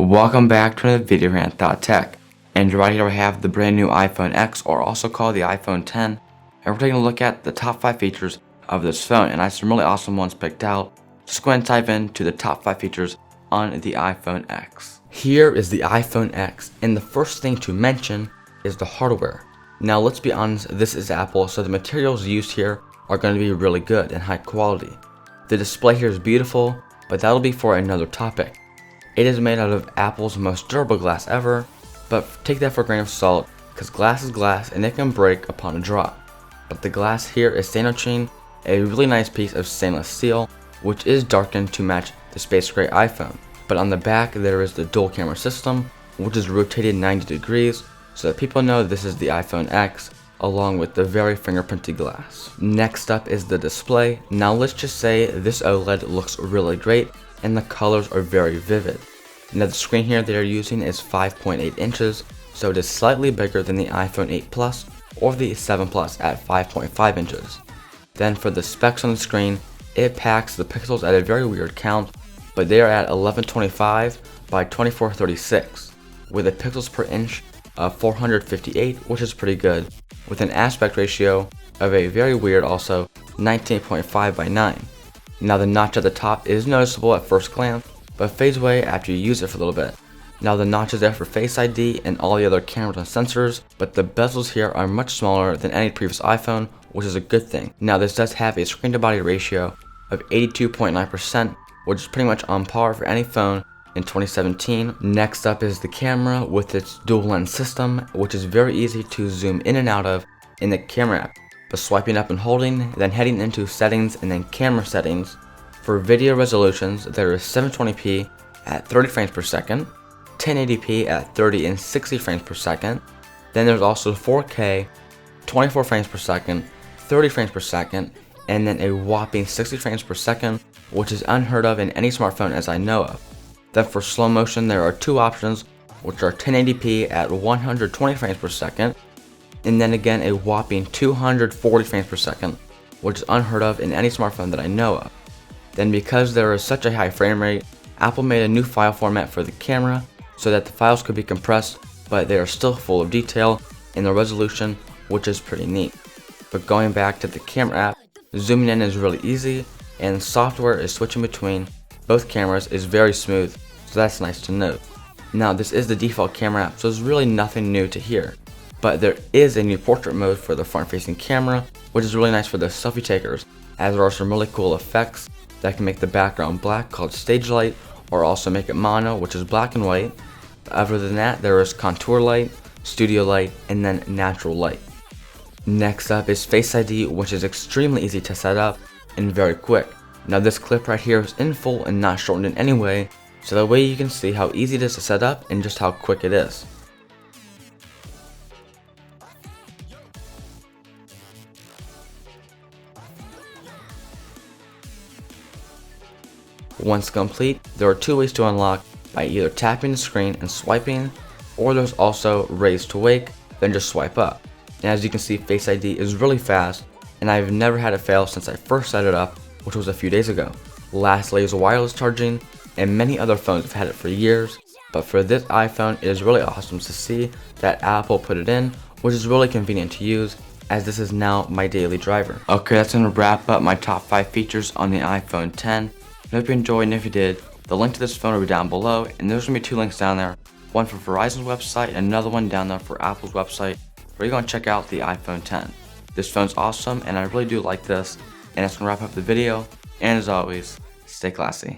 Welcome back to another video here at Anth.Tech, and right here we have the brand new iPhone X, or also called the iPhone 10, and we're taking a look at the top 5 features of this phone, and I have some really awesome ones picked out. Just go ahead and type into the top 5 features on the iPhone X. Here is the iPhone X, and the first thing to mention is the hardware. Now let's be honest, this is Apple, so the materials used here are going to be really good and high quality. The display here is beautiful, but that'll be for another topic. It is made out of Apple's most durable glass ever, but take that for a grain of salt, because glass is glass and it can break upon a drop. But the glass here is Anth.Tech, a really nice piece of stainless steel, which is darkened to match the space gray iPhone. But on the back there is the dual camera system, which is rotated 90 degrees, so that people know this is the iPhone X, along with the very fingerprinted glass. Next up is the display. Now let's just say this OLED looks really great, and the colors are very vivid. Now the screen here they are using is 5.8 inches, so it is slightly bigger than the iPhone 8 Plus or the 7 Plus at 5.5 inches. Then for the specs on the screen, it packs the pixels at a very weird count, but they are at 1125 by 2436, with a pixels per inch of 458, which is pretty good, with an aspect ratio of a very weird also 19.5 by 9. Now the notch at the top is noticeable at first glance, but fades away after you use it for a little bit. Now the notch is there for Face ID and all the other cameras and sensors, but the bezels here are much smaller than any previous iPhone, which is a good thing. Now this does have a screen to body ratio of 82.9%, which is pretty much on par for any phone in 2017. Next up is the camera with its dual lens system, which is very easy to zoom in and out of in the camera app. But swiping up and holding, then heading into settings and then camera settings. For video resolutions, there is 720p at 30 frames per second, 1080p at 30 and 60 frames per second. Then there's also 4K, 24 frames per second, 30 frames per second, and then a whopping 60 frames per second, which is unheard of in any smartphone as I know of. Then for slow motion, there are two options, which are 1080p at 120 frames per second, and then again a whopping 240 frames per second, which is unheard of in any smartphone that I know of. Then because there is such a high frame rate, Apple made a new file format for the camera so that the files could be compressed, but they are still full of detail in the resolution, which is pretty neat. But going back to the camera app, zooming in is really easy, and software is switching between both cameras is very smooth, so that's nice to note. Now this is the default camera app, so there's really nothing new to here. But there is a new portrait mode for the front-facing camera, which is really nice for the selfie takers, as there are some really cool effects that can make the background black called stage light, or also make it mono, which is black and white. Other than that, there is contour light, studio light, and then natural light. Next up is Face ID, which is extremely easy to set up and very quick. Now this clip right here is in full and not shortened in any way, so that way you can see how easy it is to set up and just how quick it is. Once complete, there are two ways to unlock, by either tapping the screen and swiping, or there's also raise to wake, then just swipe up. And as you can see, Face ID is really fast, and I've never had it fail since I first set it up, which was a few days ago. Lastly is wireless charging, and many other phones have had it for years, but for this iPhone it is really awesome to see that Apple put it in, which is really convenient to use, as this is now my daily driver. Okay, that's going to wrap up my top 5 features on the iPhone 10. I hope you enjoyed, and if you did, the link to this phone will be down below, and there's going to be 2 links down there, one for Verizon's website and another one down there for Apple's website, where you're going to check out the iPhone 10. This phone's awesome, and I really do like this, and that's going to wrap up the video, and as always, stay classy.